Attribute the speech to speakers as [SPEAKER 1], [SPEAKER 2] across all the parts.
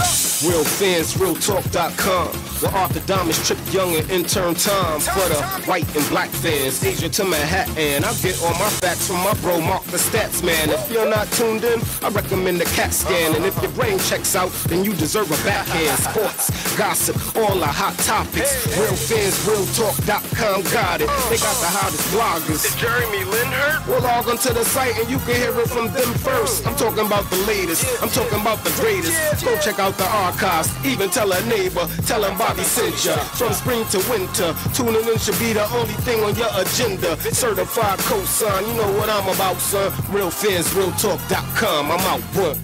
[SPEAKER 1] RealFansRealTalk.com, where Arthur Diamonds, Trip Young, and intern Tom for the white and black fans. Asia to Manhattan, I get all my facts from my bro Mark the Stats Man. If you're not tuned in, I recommend the CAT scan. And if your brain checks out, then you deserve a backhand. Sports, gossip, all the hot topics. RealFansRealTalk.com got it. They got the hottest bloggers. Is Jeremy Lin hurt? Well, log onto the site and you can hear it from them first. I'm talking about the latest. I'm talking about the greatest. Go check out the archives. Even tell a neighbor. Tell him Bobby sent ya. From spring to winter, tuning in should be the only thing on your agenda. Certified cosign, you know what I'm about, son. RealFansRealTalk.com. I'm out, what?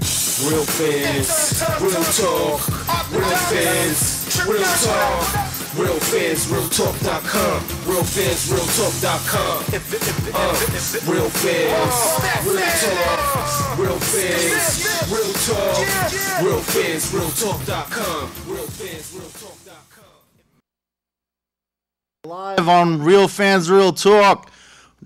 [SPEAKER 1] Real fans, real talk. Real fans, real talk. RealFansRealTalk.com. RealFansRealTalk.com. Real fans, real talk. Real fans, real talk. RealFansRealTalk.com. RealFansRealTalk.com.
[SPEAKER 2] Live on Real Fans Real Talk,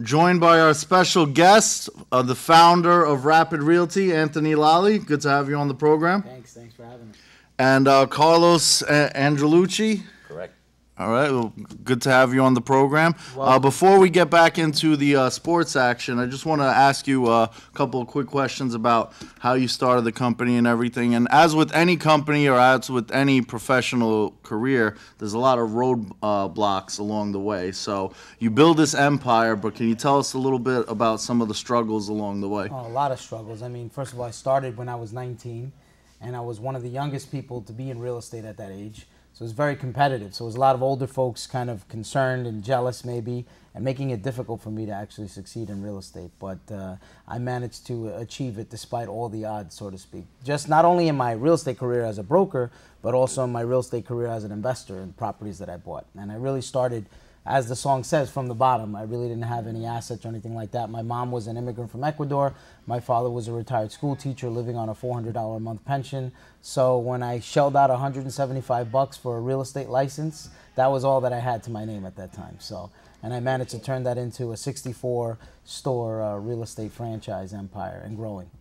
[SPEAKER 2] joined by our special guest, the founder of Rapid Realty, Anthony Lolli. Good to have you on the program.
[SPEAKER 3] Thanks for having me.
[SPEAKER 2] And Carlos Angelucci.
[SPEAKER 3] Correct.
[SPEAKER 2] All right, well, good to have you on the program. Before we get back into the sports action, I just want to ask you a couple of quick questions about how you started the company and everything. And as with any company or as with any professional career, there's a lot of road blocks along the way. So you build this empire, but can you tell us a little bit about some of the struggles along the way?
[SPEAKER 3] Oh, a lot of struggles. I mean, first of all, I started when I was 19, and I was one of the youngest people to be in real estate at that age. So it was very competitive. So it was a lot of older folks kind of concerned and jealous maybe, and making it difficult for me to actually succeed in real estate. But I managed to achieve it despite all the odds, so to speak. Just not only in my real estate career as a broker, but also in my real estate career as an investor in properties that I bought. And I really started, as the song says, from the bottom. I really didn't have any assets or anything like that. My mom was an immigrant from Ecuador. My father was a retired school teacher living on a $400 a month pension. So when I shelled out $175 for a real estate license, that was all that I had to my name at that time. So, and I managed to turn that into a 64-store real estate franchise empire and growing.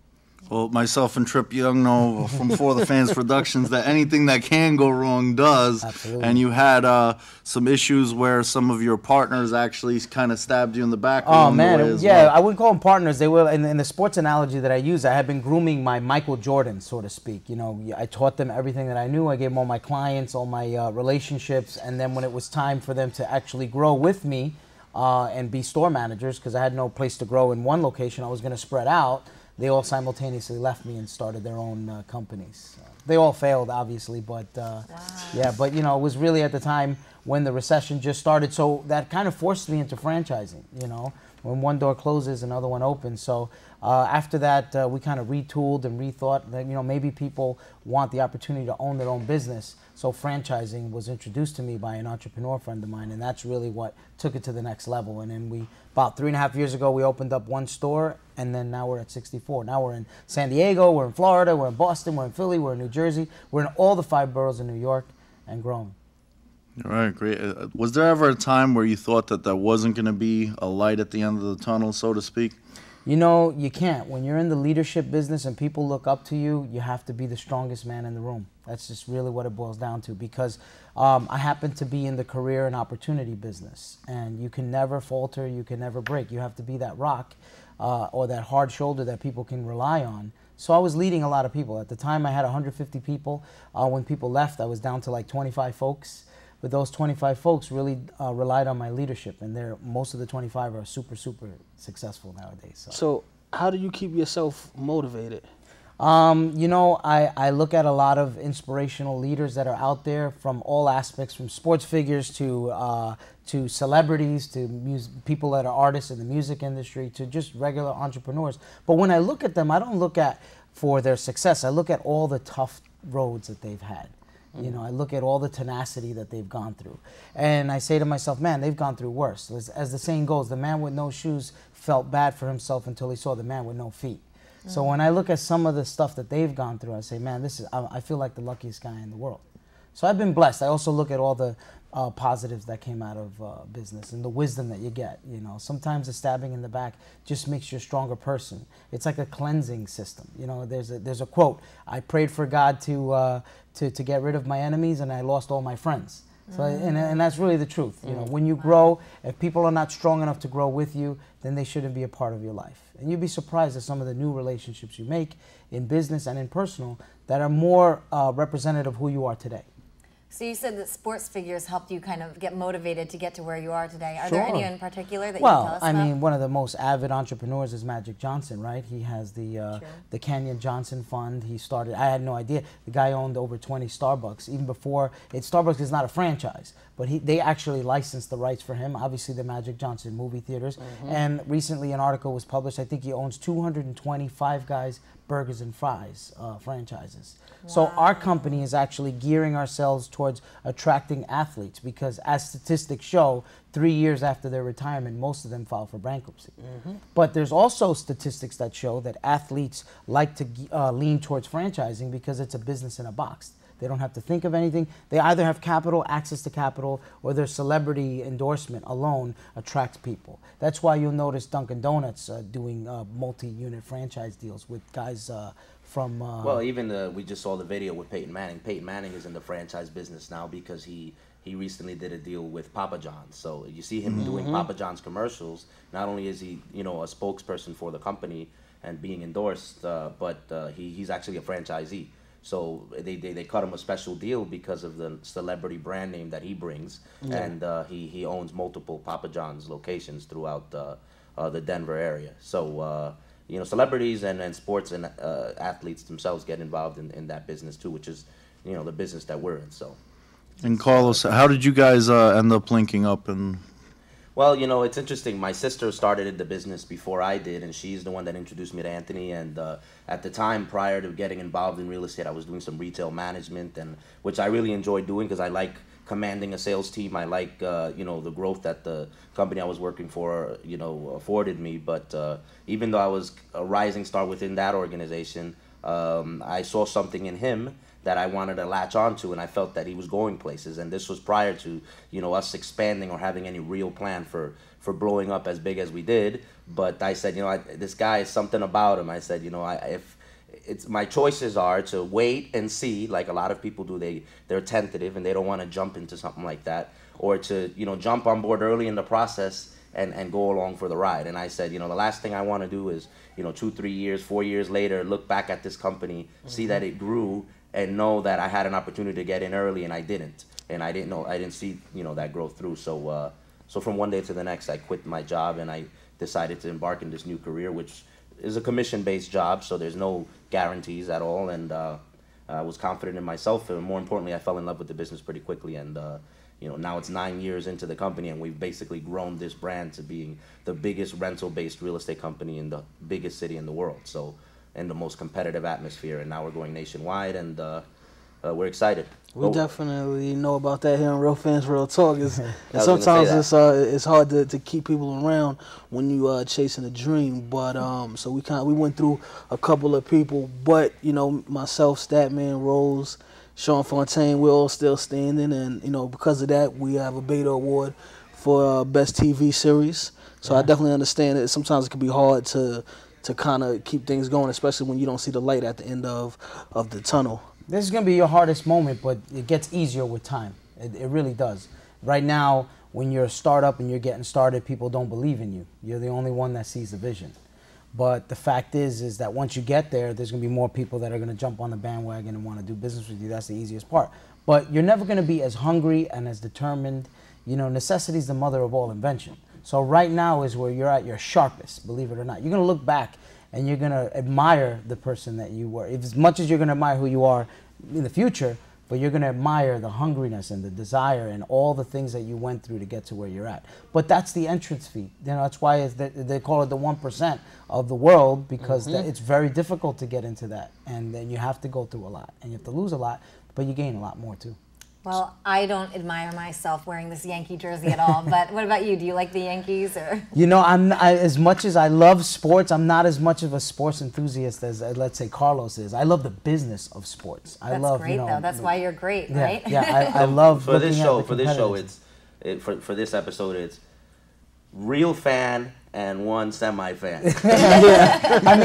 [SPEAKER 2] Well, myself and Trip Young know from For the Fans Productions that anything that can go wrong does.
[SPEAKER 3] Absolutely.
[SPEAKER 2] And you had some issues where some of your partners actually kind of stabbed you in the back.
[SPEAKER 3] Oh, man. Yeah,
[SPEAKER 2] well.
[SPEAKER 3] I wouldn't call them partners. They were, in the sports analogy that I use, I had been grooming my Michael Jordan, so to speak. You know, I taught them everything that I knew. I gave them all my clients, all my relationships. And then when it was time for them to actually grow with me and be store managers, because I had no place to grow in one location, I was going to spread out. They all simultaneously left me and started their own companies. They all failed, obviously, but yeah, but you know, it was really at the time when the recession just started, so that kind of forced me into franchising, you know. When one door closes, another one opens. So after that, we kind of retooled and rethought that, you know, maybe people want the opportunity to own their own business. So franchising was introduced to me by an entrepreneur friend of mine, and that's really what took it to the next level. And then about 3.5 years ago, we opened up one store, and then now we're at 64. Now we're in San Diego, we're in Florida, we're in Boston, we're in Philly, we're in New Jersey. We're in all the 5 boroughs in New York and growing.
[SPEAKER 2] All right, great. Was there ever a time where you thought that there wasn't going to be a light at the end of the tunnel, so to speak?
[SPEAKER 3] You know, you can't. When you're in the leadership business and people look up to you, you have to be the strongest man in the room. That's just really what it boils down to, because I happen to be in the career and opportunity business, and you can never falter, you can never break. You have to be that rock or that hard shoulder that people can rely on. So I was leading a lot of people. At the time, I had 150 people. When people left, I was down to like 25 folks. But those 25 folks really relied on my leadership, and most of the 25 are super, super successful nowadays.
[SPEAKER 4] So how do you keep yourself motivated?
[SPEAKER 3] You know, I look at a lot of inspirational leaders that are out there from all aspects, from sports figures to celebrities, to people that are artists in the music industry, to just regular entrepreneurs. But when I look at them, I don't look at for their success. I look at all the tough roads that they've had. You know, I look at all the tenacity that they've gone through. And I say to myself, man, they've gone through worse. As the saying goes, the man with no shoes felt bad for himself until he saw the man with no feet. So when I look at some of the stuff that they've gone through, I say, man, I feel like the luckiest guy in the world. So I've been blessed. I also look at all the positives that came out of business and the wisdom that you get. You know, sometimes a stabbing in the back just makes you a stronger person. It's like a cleansing system. You know, there's a quote. I prayed for God to get rid of my enemies, and I lost all my friends. So, and that's really the truth. You know, when you grow, if people are not strong enough to grow with you, then they shouldn't be a part of your life. And you'd be surprised at some of the new relationships you make in business and in personal that are more representative of who you are today.
[SPEAKER 5] So you said that sports figures helped you kind of get motivated to get to where you are today. Are there any in particular that you can tell us about?
[SPEAKER 3] Well, I mean, one of the most avid entrepreneurs is Magic Johnson, right? He has the Canyon Johnson Fund. He started, I had no idea, the guy owned over 20 Starbucks. Even before, Starbucks is not a franchise, but they actually licensed the rights for him, obviously the Magic Johnson movie theaters. And recently an article was published, I think he owns 220 Five Guys Burgers and Fries franchises. Wow. So our company is actually gearing ourselves towards attracting athletes because, as statistics show, 3 years after their retirement, most of them file for bankruptcy. But there's also statistics that show that athletes like to lean towards franchising because it's a business in a box. They don't have to think of anything. They either have capital, access to capital, or their celebrity endorsement alone attracts people. That's why you'll notice Dunkin' Donuts doing multi-unit franchise deals with guys from...
[SPEAKER 6] well, even we just saw the video with Peyton Manning. Peyton Manning is in the franchise business now because he recently did a deal with Papa John's. So you see him doing Papa John's commercials. Not only is he, you know, a spokesperson for the company and being endorsed, but he's actually a franchisee. So they cut him a special deal because of the celebrity brand name that he brings, and he owns multiple Papa John's locations throughout the Denver area. So you know, celebrities and sports and athletes themselves get involved in that business too, which is, you know, the business that we're in. So.
[SPEAKER 2] And Carlos, how did you guys end up linking up? And
[SPEAKER 6] well, you know, it's interesting. My sister started the business before I did, and she's the one that introduced me to Anthony. And at the time, prior to getting involved in real estate, I was doing some retail management, and which I really enjoyed doing because I like commanding a sales team. I like, you know, the growth that the company I was working for, you know, afforded me. But even though I was a rising star within that organization, I saw something in him that I wanted to latch onto, and I felt that he was going places. And this was prior to, you know, us expanding or having any real plan for blowing up as big as we did. But I said, you know, this guy is something about him. I said, you know, if it's my choices are to wait and see, like a lot of people do, they're tentative and they don't want to jump into something like that, or to, you know, jump on board early in the process and go along for the ride. And I said, you know, the last thing I want to do is, you know, 2, 3 years, 4 years later, look back at this company, see that it grew, and know that I had an opportunity to get in early and I didn't. And I didn't see, you know, that growth through. So so from one day to the next, I quit my job and I decided to embark in this new career, which is a commission-based job, so there's no guarantees at all. And I was confident in myself, and more importantly, I fell in love with the business pretty quickly. And you know, now it's 9 years into the company, and we've basically grown this brand to being the biggest rental-based real estate company in the biggest city in the world. So, in the most competitive atmosphere, and now we're going nationwide, and we're excited.
[SPEAKER 4] We definitely know about that here on Real Fans Real Talk. And sometimes it's hard to keep people around when you chasing a dream. But so we went through a couple of people, but you know, myself, Statman, Rose, Sean Fontaine, we're all still standing, and you know, because of that, we have a Beta Award for Best TV Series. So I definitely understand that sometimes it can be hard to kind of keep things going, especially when you don't see the light at the end of the tunnel.
[SPEAKER 3] This is going to be your hardest moment, but it gets easier with time. It really does. Right now, when you're a startup and you're getting started, people don't believe in you. You're the only one that sees the vision. But the fact is that once you get there, there's going to be more people that are going to jump on the bandwagon and want to do business with you. That's the easiest part. But you're never going to be as hungry and as determined. You know, necessity is the mother of all invention. So right now is where you're at your sharpest, believe it or not. You're going to look back and you're going to admire the person that you were. As much as you're going to admire who you are in the future, but you're going to admire the hungriness and the desire and all the things that you went through to get to where you're at. But that's the entrance fee. You know, that's why they call it the 1% of the world, because it's very difficult to get into that. And then you have to go through a lot, and you have to lose a lot, but you gain a lot more too.
[SPEAKER 5] Well, I don't admire myself wearing this Yankee jersey at all, but what about you? Do you like the Yankees? Or?
[SPEAKER 3] You know, as much as I love sports, I'm not as much of a sports enthusiast as, let's say, Carlos is. I love the business of sports.
[SPEAKER 5] That's great, though. That's why you're great,
[SPEAKER 3] yeah,
[SPEAKER 5] right?
[SPEAKER 3] Yeah, I love
[SPEAKER 6] for this show. For this episode, it's real fan and one semi-fan.
[SPEAKER 3] Yeah. I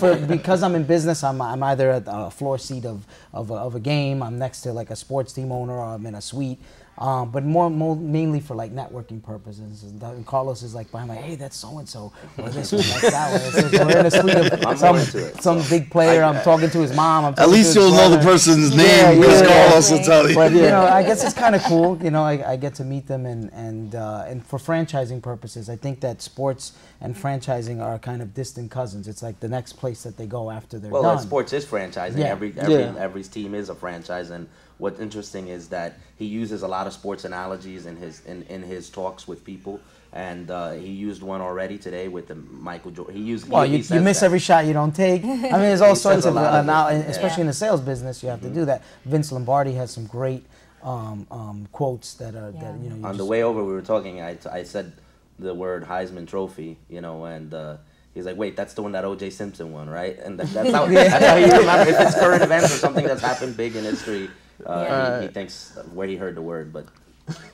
[SPEAKER 3] mean, because I'm in business, I'm either at a floor seat of a game, I'm next to like a sports team owner, or I'm in a suite. But more mainly for like networking purposes. And Carlos is like behind my, hey, that's so and so, or this one, that's that one. We're in a suite of some big player. I'm talking to his mom.
[SPEAKER 2] At least you'll know the person's name because Carlos will tell you.
[SPEAKER 3] But you know, I guess it's kind of cool. You know, I get to meet them, and for franchising purposes, I think that sports and franchising are kind of distant cousins. It's like the next place that they go after they're done.
[SPEAKER 6] Well, sports is franchising.
[SPEAKER 3] Yeah.
[SPEAKER 6] Every team is a franchise, and what's interesting is that he uses a lot of sports analogies in his talks with people, and he used one already today with the Michael Jordan.
[SPEAKER 3] You miss every shot you don't take. I mean, there's all sorts of especially in the sales business, you have to do that. Vince Lombardi has some great quotes that are that you know.
[SPEAKER 6] On the way over, we were talking. I said the word Heisman Trophy, you know, and he's like, wait, that's the one that O.J. Simpson won, right? And that's how he remembers. If it's current events or something that's happened big in history, he thinks where he heard the word, but.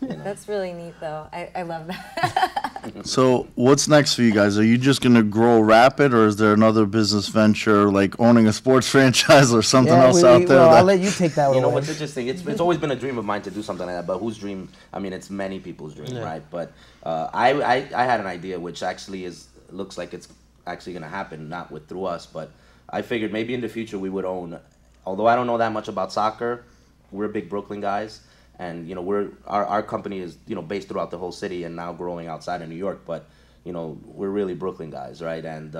[SPEAKER 6] You know.
[SPEAKER 5] That's really neat, though. I love that.
[SPEAKER 2] So what's next for you guys? Are you just going to grow rapid, or is there another business venture like owning a sports franchise or something else out there?
[SPEAKER 3] I'll let you take that one.
[SPEAKER 6] You know what's interesting? It's always been a dream of mine to do something like that, but whose dream? I mean, it's many people's dream, right? But I had an idea, which actually looks like it's actually going to happen, not through us, but I figured maybe in the future we would own. Although I don't know that much about soccer, we're big Brooklyn guys. And, you know, our company is, you know, based throughout the whole city and now growing outside of New York. But, you know, we're really Brooklyn guys, right? And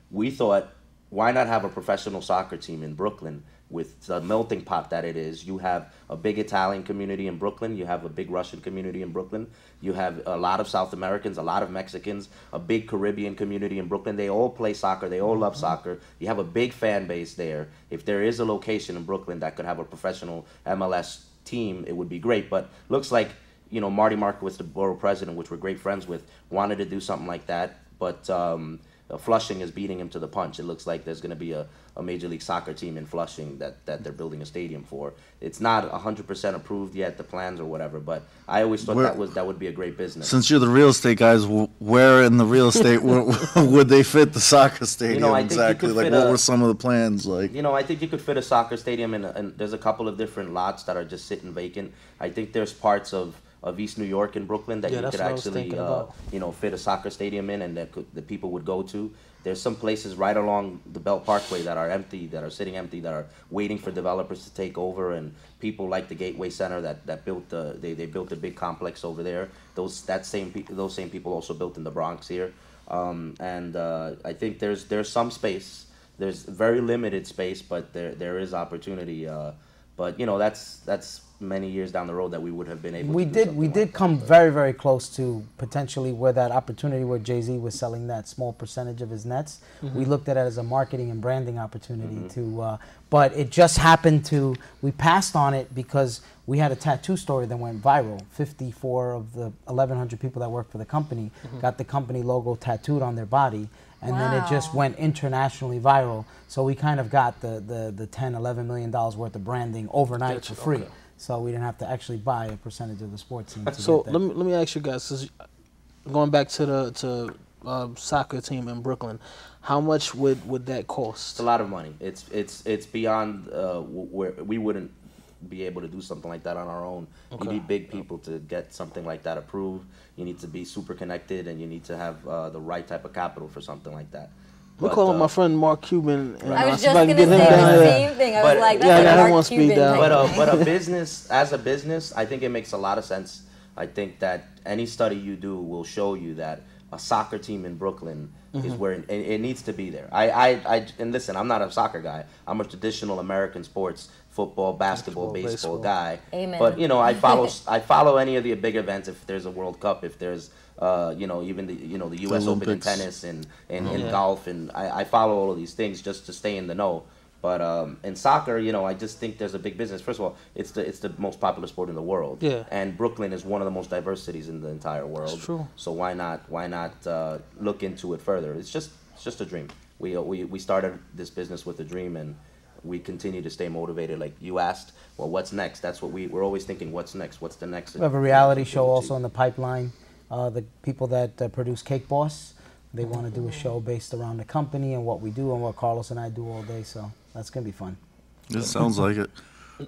[SPEAKER 6] we thought, why not have a professional soccer team in Brooklyn with the melting pot that it is? You have a big Italian community in Brooklyn. You have a big Russian community in Brooklyn. You have a lot of South Americans, a lot of Mexicans, a big Caribbean community in Brooklyn. They all play soccer. They all love soccer. You have a big fan base there. If there is a location in Brooklyn that could have a professional MLS team, it would be great. But looks like, you know, Marty Markowitz, the borough president, which we're great friends with, wanted to do something like that, but Flushing is beating him to the punch. It looks like there's going to be a Major League Soccer team in Flushing that they're building a stadium for. It's not 100% approved yet, the plans or whatever, but I always thought that would be a great business.
[SPEAKER 2] Since you're the real estate guys, where in the real estate would they fit the soccer stadium, you know, exactly? Like, what were some of the plans? Like,
[SPEAKER 6] you know, I think you could fit a soccer stadium and there's a couple of different lots that are just sitting vacant. I think there's parts of East New York and Brooklyn that you could actually, you know, fit a soccer stadium in, and that the people would go to. There's some places right along the Belt Parkway that are empty, that are sitting empty, that are waiting for developers to take over, and people like the Gateway Center that built they built a big complex over there. Those same people also built in the Bronx here, and I think there's some space. There's very limited space, but there is opportunity. But you know, that's many years down the road that we would have been able.
[SPEAKER 3] We did come very, very close to potentially where that opportunity where Jay-Z was selling that small percentage of his nets. Mm-hmm. We looked at it as a marketing and branding opportunity but it just happened to, we passed on it because we had a tattoo story that went viral. 54 of the 1,100 people that work for the company got the company logo tattooed on their body. And then it just went internationally viral. So we kind of got the $10, $11 million worth of branding overnight for free. Okay. So we didn't have to actually buy a percentage of the sports team.
[SPEAKER 4] So let me ask you guys, going back to the soccer team in Brooklyn, how much would that cost?
[SPEAKER 6] It's a lot of money. It's beyond where we wouldn't be able to do something like that on our own. Okay. You need big people to get something like that approved. You need to be super connected, and you need to have the right type of capital for something like that.
[SPEAKER 4] We're calling my friend Mark Cuban. And
[SPEAKER 5] I was just going to say the same thing. I was like, that's like Mark Cuban.
[SPEAKER 6] But a business, as a business, I think it makes a lot of sense. I think that any study you do will show you that a soccer team in Brooklyn is where it needs to be there. And listen, I'm not a soccer guy. I'm a traditional American sports, football, basketball, baseball guy.
[SPEAKER 5] Amen.
[SPEAKER 6] But you know, I follow any of the big events. If there's a World Cup, if there's you know, even the the U.S. Open in tennis and in golf, and I follow all of these things just to stay in the know. But in soccer, you know, I just think there's a big business. First of all, it's the most popular sport in the world.
[SPEAKER 4] Yeah.
[SPEAKER 6] And Brooklyn is one of the most diverse cities in the entire world.
[SPEAKER 4] That's true.
[SPEAKER 6] So why not look into it further? It's just a dream. We started this business with a dream, and we continue to stay motivated. Like you asked, well, what's next? That's what we're always thinking. What's next? What's the next?
[SPEAKER 3] We have a reality show also in the pipeline. The people that produce Cake Boss, they want to do a show based around the company and what we do and what Carlos and I do all day. So that's gonna be fun.
[SPEAKER 2] It sounds like it.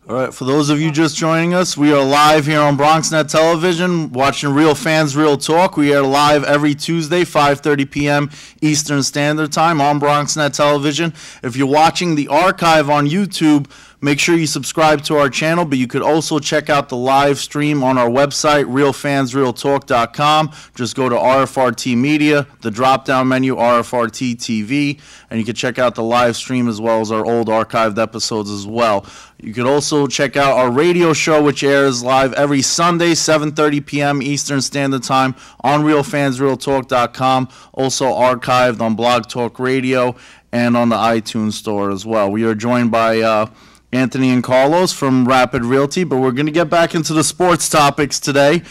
[SPEAKER 2] All right, for those of you just joining us, we are live here on BronxNet Television, watching Real Fans, Real Talk. We are live every Tuesday, 5:30 p.m. Eastern Standard Time on BronxNet Television. If you're watching the archive on YouTube, make sure you subscribe to our channel, but you could also check out the live stream on our website, realfansrealtalk.com. Just go to RFRT Media, the drop-down menu, RFRT TV, and you can check out the live stream as well as our old archived episodes as well. You could also check out our radio show, which airs live every Sunday, 7:30 p.m. Eastern Standard Time on realfansrealtalk.com, also archived on Blog Talk Radio and on the iTunes Store as well. We are joined by Anthony and Carlos from Rapid Realty, but we're going to get back into the sports topics today.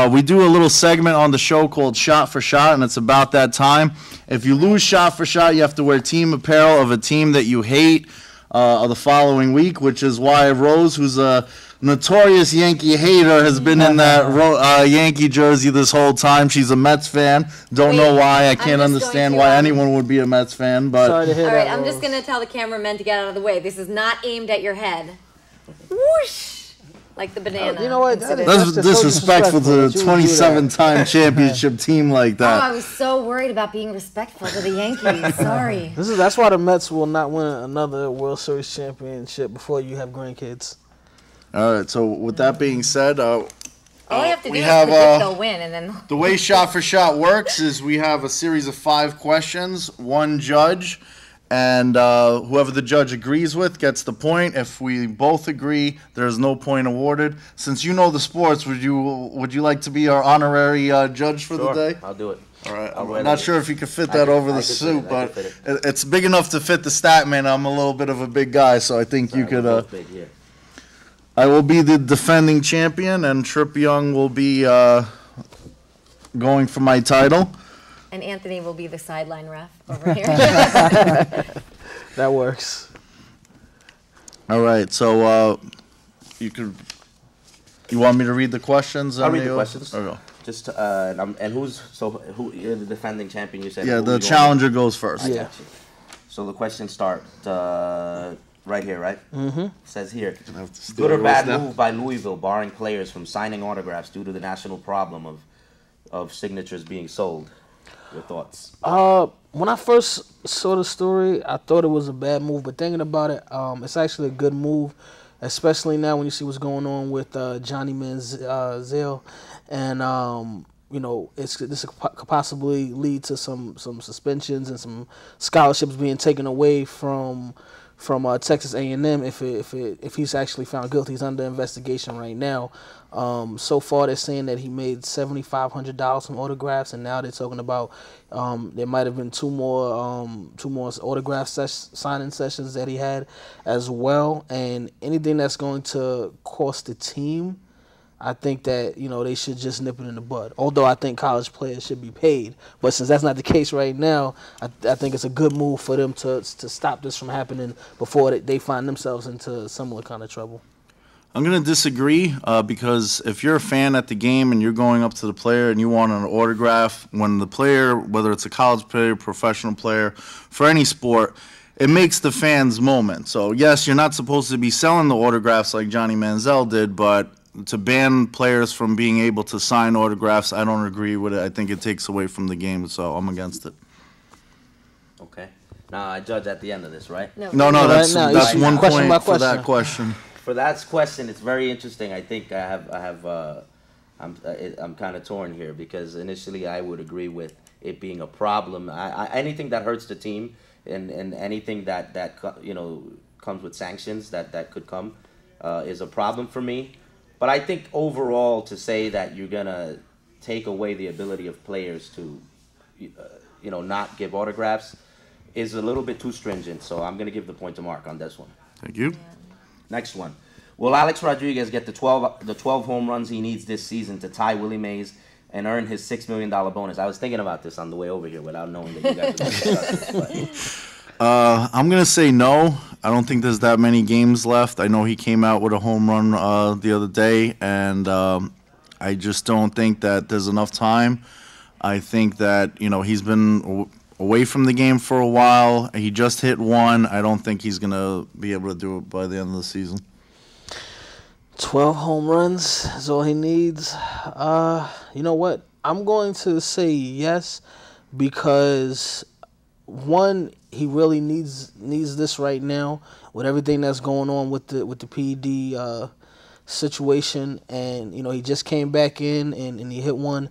[SPEAKER 2] We do a little segment on the show called Shot for Shot, and it's about that time. If you lose shot for shot, you have to wear team apparel of a team that you hate the following week, which is why Rose, who's a notorious Yankee hater, has been in that Yankee jersey this whole time. She's a Mets fan. Don't know why. I can't understand why anyone would be a Mets fan. But
[SPEAKER 4] Sorry to hear
[SPEAKER 5] All
[SPEAKER 4] that,
[SPEAKER 5] right, I'm
[SPEAKER 4] Rose.
[SPEAKER 5] just going to tell the cameramen to get out of the way. This is not aimed at your head. Whoosh! Like the banana.
[SPEAKER 4] You know what?
[SPEAKER 5] incident.
[SPEAKER 2] that's
[SPEAKER 4] That's so
[SPEAKER 2] disrespectful to the
[SPEAKER 4] disrespectful that you would do
[SPEAKER 2] 27-time championship team like
[SPEAKER 5] Oh, I
[SPEAKER 2] that.
[SPEAKER 5] was so worried about being respectful to the Yankees. Sorry.
[SPEAKER 4] That's why the Mets will not win another World Series championship before you have grandkids.
[SPEAKER 2] All right, so with that being said,
[SPEAKER 5] All you have to do
[SPEAKER 2] we
[SPEAKER 5] is
[SPEAKER 2] have,
[SPEAKER 5] predict they'll win, and then
[SPEAKER 2] the way Shot for Shot works is we have a series of 5 questions, one judge, and whoever the judge agrees with gets the point. If we both agree, there's no point awarded. Since you know the sports, would you like to be our honorary judge for the day?
[SPEAKER 6] I'll do it.
[SPEAKER 2] All right.
[SPEAKER 6] I'll
[SPEAKER 2] I'm
[SPEAKER 6] wear
[SPEAKER 2] not
[SPEAKER 6] that.
[SPEAKER 2] sure if you can fit that over the suit, but it's big enough to fit the stat man. I'm a little bit of a big guy, so I think you could.
[SPEAKER 6] Big, yeah.
[SPEAKER 2] I will be the defending champion, and Trip Young will be going for my title.
[SPEAKER 5] and Anthony will be the sideline ref over here.
[SPEAKER 4] That works.
[SPEAKER 2] All right, so you want me to read the questions?
[SPEAKER 6] I'll read the questions.
[SPEAKER 2] Okay.
[SPEAKER 6] Just and who you're the defending champion? You said.
[SPEAKER 2] Yeah,
[SPEAKER 6] who
[SPEAKER 2] the
[SPEAKER 6] you
[SPEAKER 2] challenger goes first.
[SPEAKER 4] Yeah.
[SPEAKER 6] So the questions start right here, right?
[SPEAKER 4] Mm-hmm.
[SPEAKER 6] Says here,
[SPEAKER 2] have to stay
[SPEAKER 6] good or
[SPEAKER 2] with
[SPEAKER 6] bad
[SPEAKER 2] them.
[SPEAKER 6] move by Louisville barring players from signing autographs due to the national problem of signatures being sold. Your thoughts?
[SPEAKER 4] When I first saw the story, I thought it was a bad move, but thinking about it, it's actually a good move, especially now when you see what's going on with Johnny Manziel, and this could possibly lead to some suspensions and some scholarships being taken away from Texas A&M if he's actually found guilty. He's under investigation right now. So far, they're saying that he made $7,500 from autographs, and now they're talking about there might have been two more autograph signing sessions that he had as well. And anything that's going to cost the team, I think that they should just nip it in the bud. Although I think college players should be paid, but since that's not the case right now, I think it's a good move for them to stop this from happening before they find themselves into similar kind of trouble.
[SPEAKER 2] I'm going to disagree because if you're a fan at the game and you're going up to the player and you want an autograph, when the player, whether it's a college player, professional player, for any sport, it makes the fans' moment. So, yes, you're not supposed to be selling the autographs like Johnny Manziel did, but to ban players from being able to sign autographs, I don't agree with it. I think it takes away from the game, so I'm against it.
[SPEAKER 6] Okay. Now I judge at the end of this, right?
[SPEAKER 2] No,
[SPEAKER 4] Right now,
[SPEAKER 2] that's
[SPEAKER 4] it's
[SPEAKER 2] one
[SPEAKER 4] question by
[SPEAKER 2] point for that
[SPEAKER 4] question.
[SPEAKER 2] question.
[SPEAKER 6] For that question, it's very interesting. I think I'm kind of torn here because initially I would agree with it being a problem. Anything that hurts the team and anything that comes with sanctions that could come is a problem for me. But I think overall to say that you're gonna take away the ability of players to not give autographs is a little bit too stringent, so I'm going to give the point to Mark on this one.
[SPEAKER 2] Thank you.
[SPEAKER 6] Next one. Will Alex Rodriguez get the 12 home runs he needs this season to tie Willie Mays and earn his $6 million bonus? I was thinking about this on the way over here without knowing that you guys were going to discuss this.
[SPEAKER 2] I'm going to say no. I don't think there's that many games left. I know he came out with a home run the other day, and I just don't think that there's enough time. I think that, he's been away from the game for a while. He just hit one. I don't think he's going to be able to do it by the end of the season.
[SPEAKER 4] 12 home runs is all he needs. You know what? I'm going to say yes because, one, he really needs this right now with everything that's going on with the PED situation. And, he just came back in and he hit one.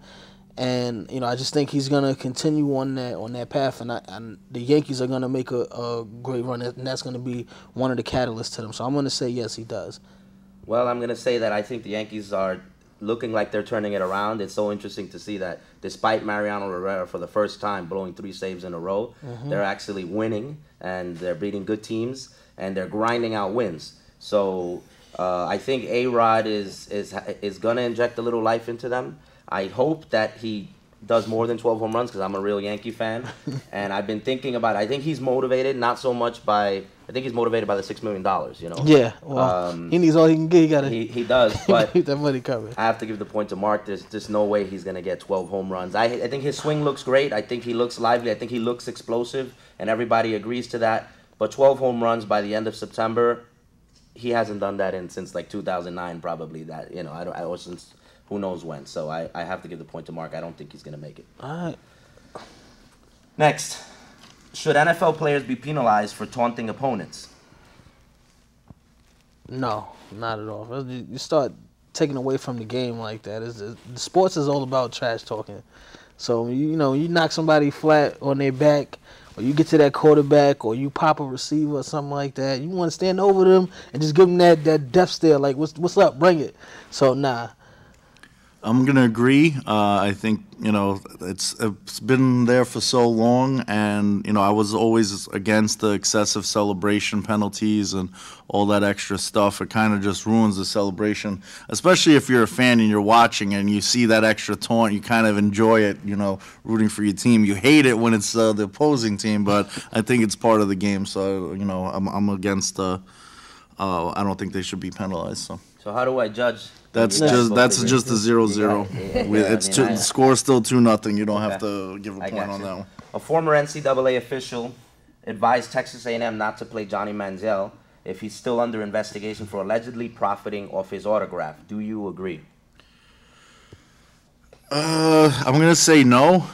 [SPEAKER 4] And, I just think he's going to continue on that path. And the Yankees are going to make a great run. And that's going to be one of the catalysts to them. So I'm going to say yes, he does.
[SPEAKER 6] Well, I'm going to say that I think the Yankees are looking like they're turning it around. It's so interesting to see that despite Mariano Rivera for the first time blowing 3 saves in a row, they're actually winning, and they're beating good teams, and they're grinding out wins. So I think A-Rod is going to inject a little life into them. I hope that he does more than 12 home runs because I'm a real Yankee fan. And I've been thinking about it. I think he's motivated, not so much by... I think he's motivated by the $6 million,
[SPEAKER 4] Yeah, well, he needs all he can get.
[SPEAKER 6] He does, but
[SPEAKER 4] keep that money covered.
[SPEAKER 6] I have to give the point to Mark. There's just no way he's going to get 12 home runs. I think his swing looks great. I think he looks lively. I think he looks explosive, and everybody agrees to that. But 12 home runs by the end of September, he hasn't done that since like 2009 probably. Or since who knows when. So I have to give the point to Mark. I don't think he's going to make it.
[SPEAKER 4] All right.
[SPEAKER 6] Next. Should NFL players be penalized for taunting opponents?
[SPEAKER 4] No, not at all. You start taking away from the game like that. The sports is all about trash talking. So, you knock somebody flat on their back, or you get to that quarterback, or you pop a receiver or something like that, you want to stand over them and just give them that death stare, like, what's up, bring it. So, nah.
[SPEAKER 2] I'm going to agree. I think, it's been there for so long, and, I was always against the excessive celebration penalties and all that extra stuff. It kind of just ruins the celebration, especially if you're a fan and you're watching and you see that extra taunt. You kind of enjoy it, rooting for your team. You hate it when it's the opposing team, but I think it's part of the game. So, I'm against I don't think they should be penalized. So
[SPEAKER 6] how do I judge?
[SPEAKER 2] That's just a 0-0. The score's still 2-0. You don't have to give a point on that one.
[SPEAKER 6] A former NCAA official advised Texas A&M not to play Johnny Manziel if he's still under investigation for allegedly profiting off his autograph. Do you agree?
[SPEAKER 2] I'm gonna say no.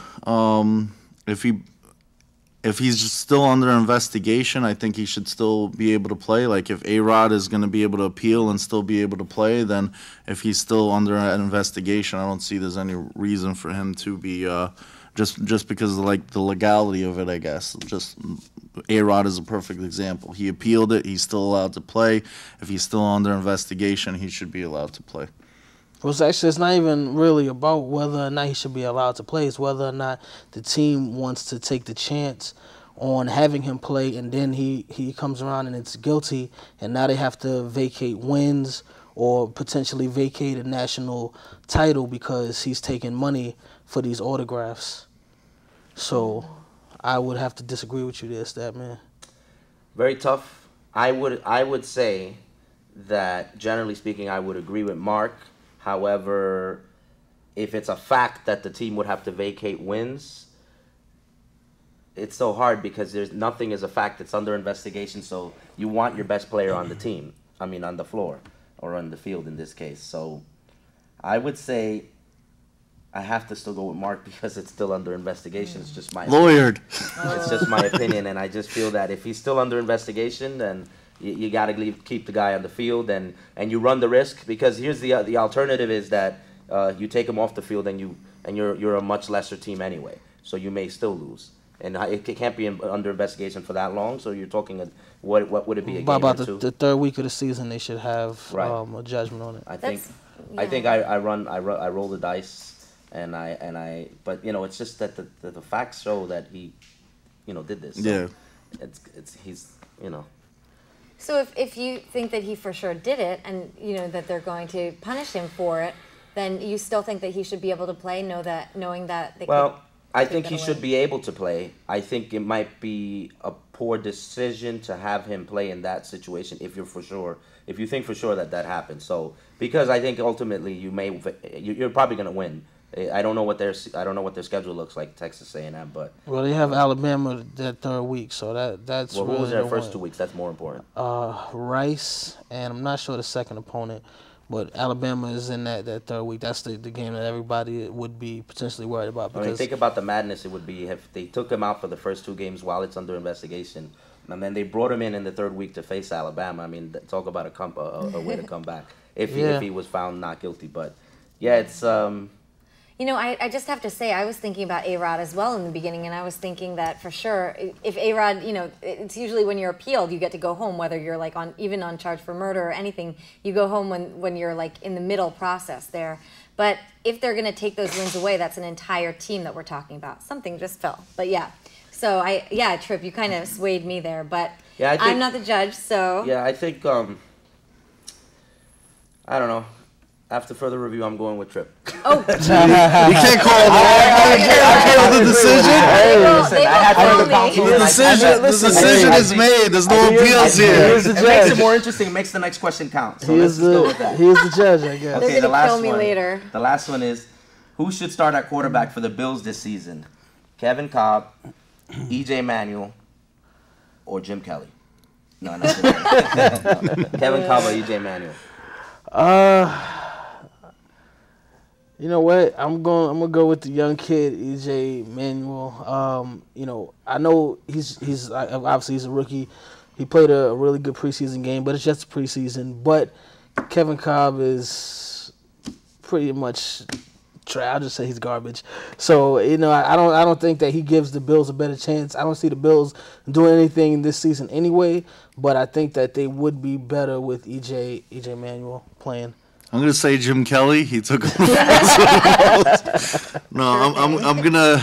[SPEAKER 2] If he's still under investigation, I think he should still be able to play. Like, if A-Rod is going to be able to appeal and still be able to play, then if he's still under an investigation, I don't see there's any reason for him to be just because of, like, the legality of it, I guess. Just A-Rod is a perfect example. He appealed it. He's still allowed to play. If he's still under investigation, he should be allowed to play.
[SPEAKER 4] Well, it's not even really about whether or not he should be allowed to play. It's whether or not the team wants to take the chance on having him play, and then he comes around and it's guilty, and now they have to vacate wins or potentially vacate a national title because he's taking money for these autographs. So I would have to disagree with you there, Statman.
[SPEAKER 6] Very tough. I would say that, generally speaking, I would agree with Mark. However, if it's a fact that the team would have to vacate wins, it's so hard because there's nothing is a fact. It's under investigation, so you want your best player on the team. I mean, on the floor or on the field in this case. So I would say I have to still go with Mark because it's still under investigation. It's just my
[SPEAKER 2] lawyered.
[SPEAKER 6] It's just my opinion, and I just feel that if he's still under investigation, then you got to keep the guy on the field, and you run the risk, because here's the alternative is that you take him off the field and you're a much lesser team anyway, so you may still lose, and it can't be under investigation for that long. So you're talking what would it be, a game
[SPEAKER 4] about
[SPEAKER 6] or two?
[SPEAKER 4] The third week of the season they should have a judgment on it.
[SPEAKER 6] I think I roll the dice, but it's just that the facts show that he did this. So.
[SPEAKER 2] Yeah.
[SPEAKER 6] he's, you know.
[SPEAKER 5] So if you think that he for sure did it, and you know that they're going to punish him for it, then you still think that he should be able to play, knowing that they
[SPEAKER 6] Well, I think he should be able to play. I think it might be a poor decision to have him play in that situation if you think for sure that happened. So because I think ultimately you're probably going to win. I don't know what their schedule looks like, Texas A&M, but
[SPEAKER 4] they have Alabama that third week, so that's
[SPEAKER 6] who
[SPEAKER 4] really
[SPEAKER 6] was their first 2 weeks? That's more important.
[SPEAKER 4] Rice, and I'm not sure the second opponent, but Alabama is in that third week. That's the game that everybody would be potentially worried about. Because
[SPEAKER 6] I mean, think about the madness it would be if they took him out for the first 2 games while it's under investigation, and then they brought him in the third week to face Alabama. I mean, talk about a way to come back if he was found not guilty. But yeah, it's.
[SPEAKER 5] You know, I just have to say, I was thinking about A-Rod as well in the beginning, and I was thinking that for sure, if A-Rod, you know, it's usually when you're appealed, you get to go home, whether you're like even on charge for murder or anything, you go home when you're like in the middle process there. But if they're going to take those wins away, that's an entire team that we're talking about. Something just fell. But yeah, so Tripp, you kind of swayed me there, but yeah, I'm not the judge, so.
[SPEAKER 6] Yeah, I think, I don't know. After further review, I'm going with Tripp.
[SPEAKER 2] Oh. You can't call the decision. The decision is made. There's no appeals here.
[SPEAKER 6] It makes it more interesting. It makes the next question count. So let's go with that.
[SPEAKER 4] Here's the judge, I guess.
[SPEAKER 5] Okay, the last one. Later.
[SPEAKER 6] The last one is, who should start at quarterback for the Bills this season? Kevin Cobb, E.J. Manuel, or Jim Kelly? No. Kevin Cobb or E.J. Manuel?
[SPEAKER 4] You know what? I'm gonna go with the young kid, EJ Manuel. You know, I know he's obviously he's a rookie. He played a really good preseason game, but it's just a preseason. But Kevin Cobb is pretty much I'll just say he's garbage. So you know, I don't think that he gives the Bills a better chance. I don't see the Bills doing anything this season anyway. But I think that they would be better with EJ Manuel playing.
[SPEAKER 2] I'm gonna say Jim Kelly. He took him. No, I'm gonna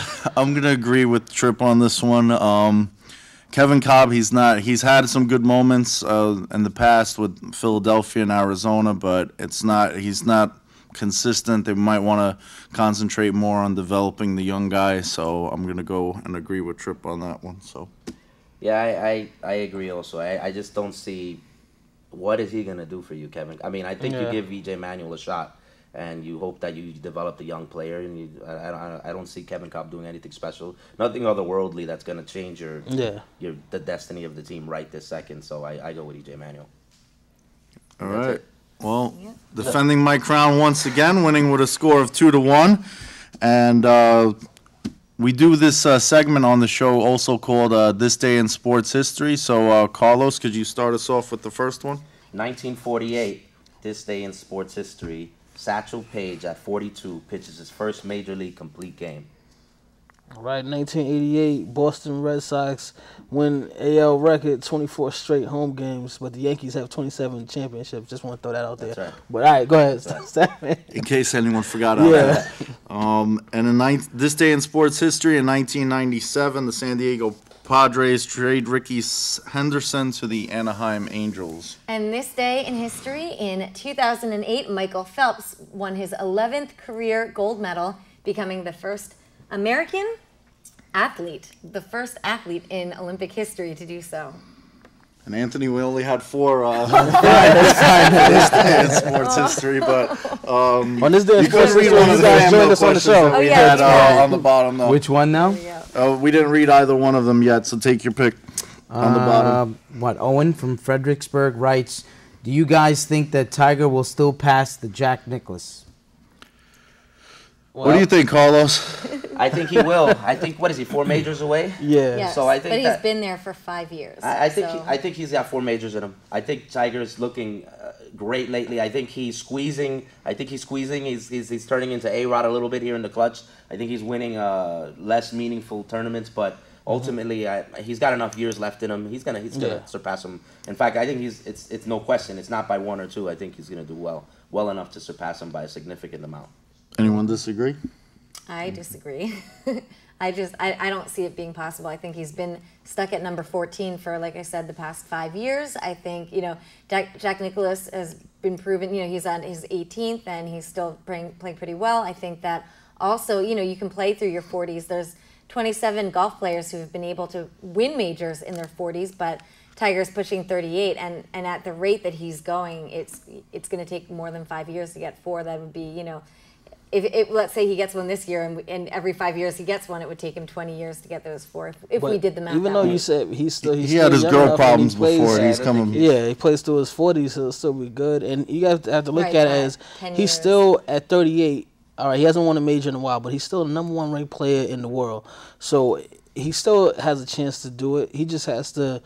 [SPEAKER 2] agree with Tripp on this one. Kevin Cobb, he's had some good moments in the past with Philadelphia and Arizona, but he's not consistent. They might want to concentrate more on developing the young guy. So I'm gonna go and agree with Tripp on that one. So.
[SPEAKER 6] Yeah, I agree also. I just don't see. What is he going to do for you, Kevin? I mean, I think you give E.J. Manuel a shot, and you hope that you develop a young player. And I don't see Kevin Cobb doing anything special, nothing otherworldly that's going to change the destiny of the team right this second. So I go with E.J. Manuel.
[SPEAKER 2] All right. Well, defending my crown once again, winning with a score of 2-1, and we do this segment on the show also called This Day in Sports History. So, Carlos, could you start us off with the first one?
[SPEAKER 6] 1948, This Day in Sports History. Satchel Paige, at 42, pitches his first Major League complete game.
[SPEAKER 4] All right, 1988, Boston Red Sox win AL record 24 straight home games, but the Yankees have 27 championships. Just want to throw that out there.
[SPEAKER 6] Right.
[SPEAKER 4] But all right, go ahead.
[SPEAKER 2] In case anyone forgot about that. And this day in sports history, in 1997, the San Diego Padres trade Ricky Henderson to the Anaheim Angels.
[SPEAKER 5] And this day in history, in 2008, Michael Phelps won his 11th career gold medal, becoming the first American athlete, the first athlete in Olympic history to do so.
[SPEAKER 2] And Anthony, we only had 4 this day in sports history, but
[SPEAKER 4] on this day in sports history, you guys joined us on the show.
[SPEAKER 2] We had on the bottom though.
[SPEAKER 3] Which one now?
[SPEAKER 2] We didn't read either one of them yet, so take your pick on the bottom.
[SPEAKER 3] Owen from Fredericksburg writes, do you guys think that Tiger will still pass the Jack Nicklaus?
[SPEAKER 2] Well, what do you think, Carlos?
[SPEAKER 6] I think he will. I think, what is he, 4 majors away?
[SPEAKER 4] Yeah.
[SPEAKER 5] Yes,
[SPEAKER 6] so I think
[SPEAKER 5] but he's been there for 5 years.
[SPEAKER 6] I think he's got 4 majors in him. I think Tiger's looking great lately. I think he's squeezing. He's turning into A-Rod a little bit here in the clutch. I think he's winning less meaningful tournaments, but ultimately he's got enough years left in him. He's gonna surpass him. In fact, I think it's no question. It's not by 1 or 2. I think he's gonna do well enough to surpass him by a significant amount.
[SPEAKER 2] Anyone disagree?
[SPEAKER 5] I disagree. I don't see it being possible. I think he's been stuck at number 14 for, like I said, the past 5 years. I think, Jack Nicklaus has been proven, he's on his 18th and he's still playing pretty well. I think that also, you can play through your 40s. There's 27 golf players who have been able to win majors in their 40s, but Tiger's pushing 38, and at the rate that he's going, it's going to take more than 5 years to get 4. That would be, if let's say he gets one this year, and every 5 years he gets one, it would take him 20 years to get those 4. If we did the math.
[SPEAKER 4] Even though you said he
[SPEAKER 2] had his girl problems before, he's coming.
[SPEAKER 4] Yeah, he plays through his 40s, so he'll still be good. And you have to look at it as he's still at 38. All right, he hasn't won a major in a while, but he's still the number 1 ranked player in the world. So he still has a chance to do it. He just has to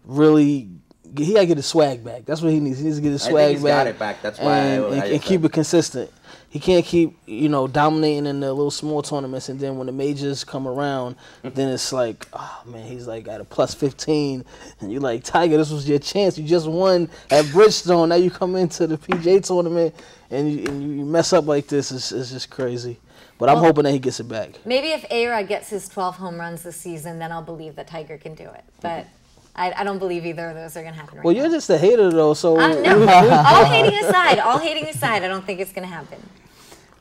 [SPEAKER 4] really, he gotta get his swag back. That's what he needs. He needs to get his swag back.
[SPEAKER 6] Got it back. That's why
[SPEAKER 4] and keep it consistent. He can't keep dominating in the little small tournaments, and then when the majors come around, then it's like, oh man, he's like at a plus 15, and you're like, Tiger, this was your chance. You just won at Bridgestone. Now you come into the PGA tournament and you mess up like this. It's just crazy. But I'm hoping that he gets it back.
[SPEAKER 5] Maybe if A-Rod gets his 12 home runs this season, then I'll believe that Tiger can do it. But I don't believe either of those are going to happen right now.
[SPEAKER 4] Well, you're just a hater, though, so...
[SPEAKER 5] No, all hating aside, I don't think it's going to happen.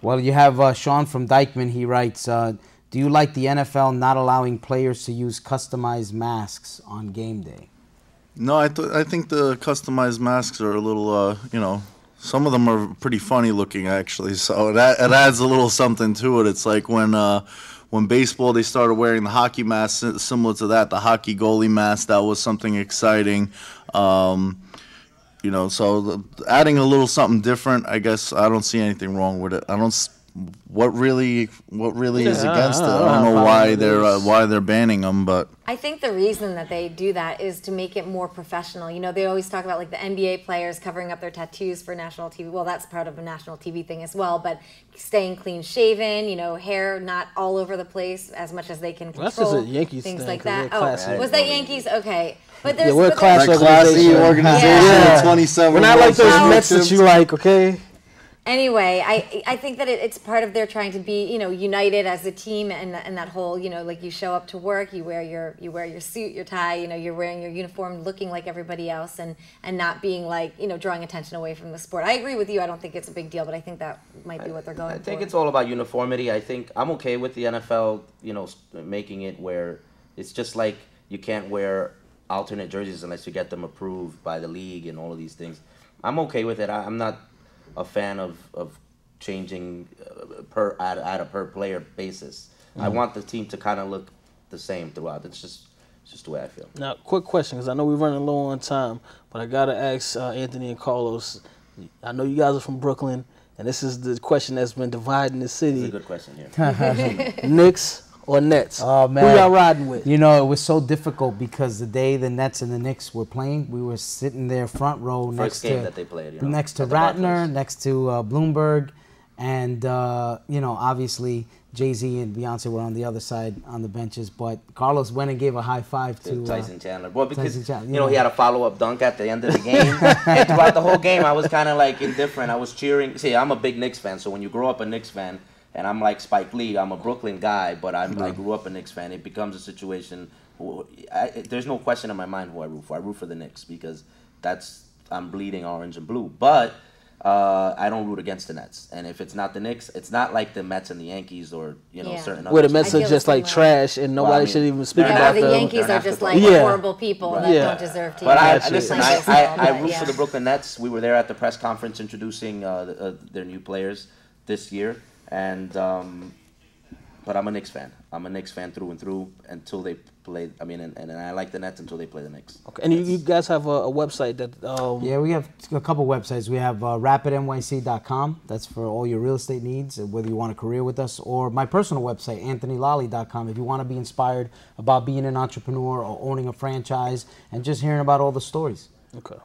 [SPEAKER 3] Well, you have Sean from Dykeman. He writes, do you like the NFL not allowing players to use customized masks on game day?
[SPEAKER 2] No, I think the customized masks are a little, some of them are pretty funny looking, actually. So it adds a little something to it. It's like when baseball, they started wearing the hockey mask, similar to that, the hockey goalie mask. That was something exciting. So adding a little something different, I guess I don't see anything wrong with it. What really is against it? I don't know why they're banning them, but
[SPEAKER 5] I think the reason that they do that is to make it more professional. They always talk about like the NBA players covering up their tattoos for national TV. Well, that's part of a national TV thing as well, but staying clean shaven, hair not all over the place as much as they can control.
[SPEAKER 4] Well, that's just a Yankees
[SPEAKER 5] things
[SPEAKER 4] thing,
[SPEAKER 5] like that. Was that Yankees? Okay. But there's
[SPEAKER 4] we're a classy
[SPEAKER 2] organization.
[SPEAKER 5] Yeah.
[SPEAKER 2] 27.
[SPEAKER 4] We're not like those Mets that you like, okay?
[SPEAKER 5] Anyway, I think that it's part of their trying to be, united as a team, and that whole, like you show up to work, you wear your suit, your tie, you're wearing your uniform, looking like everybody else, and not being like, drawing attention away from the sport. I agree with you. I don't think it's a big deal, but I think that might be what they're going for.
[SPEAKER 6] I think it's all about uniformity. I think I'm okay with the NFL, making it where it's just like you can't wear alternate jerseys unless you get them approved by the league and all of these things. I'm okay with it. I'm not a fan of changing at a per player basis. I want the team to kind of look the same throughout. It's just the way I feel.
[SPEAKER 4] Now, quick question, because I know we're running low on time, but I gotta ask Anthony and Carlos. I know you guys are from Brooklyn, and this is the question that's been dividing the city.
[SPEAKER 6] It's a good question here.
[SPEAKER 4] Knicks or Nets?
[SPEAKER 3] Oh, man.
[SPEAKER 4] Who y'all riding with?
[SPEAKER 3] It was so difficult because the day the Nets and the Knicks were playing, we were sitting there front row
[SPEAKER 6] First game that they played,
[SPEAKER 3] next to Ratner, next to Bloomberg, and obviously Jay-Z and Beyonce were on the other side on the benches. But Carlos went and gave a high five to
[SPEAKER 6] Tyson Chandler. Well, because
[SPEAKER 3] Tyson Chandler,
[SPEAKER 6] he had a follow-up dunk at the end of the game, and throughout the whole game, I was kind of like indifferent. I was cheering. See, I'm a big Knicks fan, so when you grow up a Knicks fan. And I'm like Spike Lee. I'm a Brooklyn guy, but I grew up a Knicks fan. It becomes a situation. There's no question in my mind who I root for. I root for the Knicks because I'm bleeding orange and blue. But I don't root against the Nets. And if it's not the Knicks, it's not like the Mets and the Yankees or certain other.
[SPEAKER 4] Where the Mets are just like trash and nobody should even speak about them.
[SPEAKER 5] The Yankees are just like horrible people that don't deserve to.
[SPEAKER 6] But I root for the Brooklyn Nets. We were there at the press conference introducing their new players this year. And but I'm a Knicks fan. I'm a Knicks fan through and through until they play. I mean, and I like the Nets until they play the Knicks.
[SPEAKER 4] Okay. And you guys have a website that.
[SPEAKER 3] Yeah, we have a couple websites. We have rapidnyc.com. That's for all your real estate needs, whether you want a career with us, or my personal website, anthonylolli.com, if you want to be inspired about being an entrepreneur or owning a franchise and just hearing about all the stories.
[SPEAKER 4] Okay.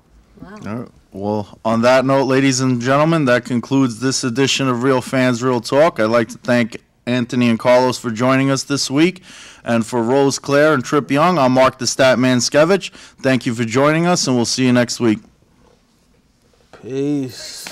[SPEAKER 5] Wow.
[SPEAKER 2] All right. Well, on that note, ladies and gentlemen, that concludes this edition of Real Fans, Real Talk. I'd like to thank Anthony and Carlos for joining us this week. And for Rose Claire and Trip Young, I'm Mark the Statman Skevich. Thank you for joining us, and we'll see you next week.
[SPEAKER 4] Peace.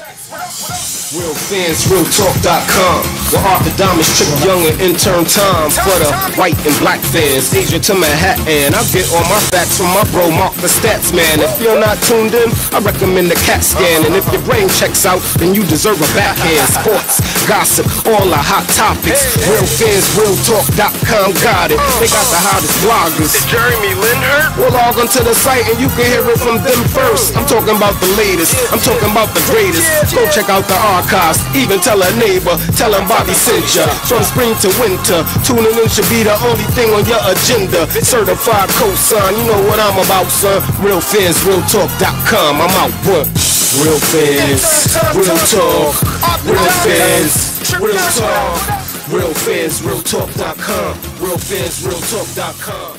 [SPEAKER 1] RealFansRealTalk.com Where Arthur Diamonds, Trick Young, and intern Tom. For the white and black fans, Asia to Manhattan. I get all my facts from my bro, Mark the Stats Man. If you're not tuned in, I recommend the CAT scan. And if your brain checks out, then you deserve a backhand. Sports, gossip, all the hot topics. Real fans, realtalk.com got it. They got the hottest bloggers. Is Jeremy Lin hurt? Well, log onto the site and you can hear it from them first. I'm talking about the latest, I'm talking about the greatest. Go check out the archives, even tell a neighbor, tell them Bobby sent ya. From spring to winter, tuning in should be the only thing on your agenda. Certified cosign, you know what I'm about, son. Real fans, realtalk.com, I'm out, what? Real fans, real talk, real fans, real talk. Real fans, realtalk.com. Real fans, realtalk.com.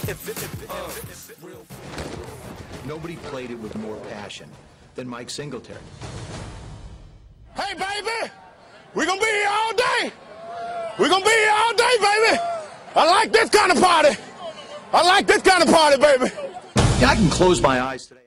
[SPEAKER 7] Nobody played it with more passion than Mike Singletary.
[SPEAKER 8] Hey, baby, we're gonna be here all day. We're gonna be here all day, baby. I like this kind of party. I like this kind of party, baby.
[SPEAKER 7] I can close my eyes today.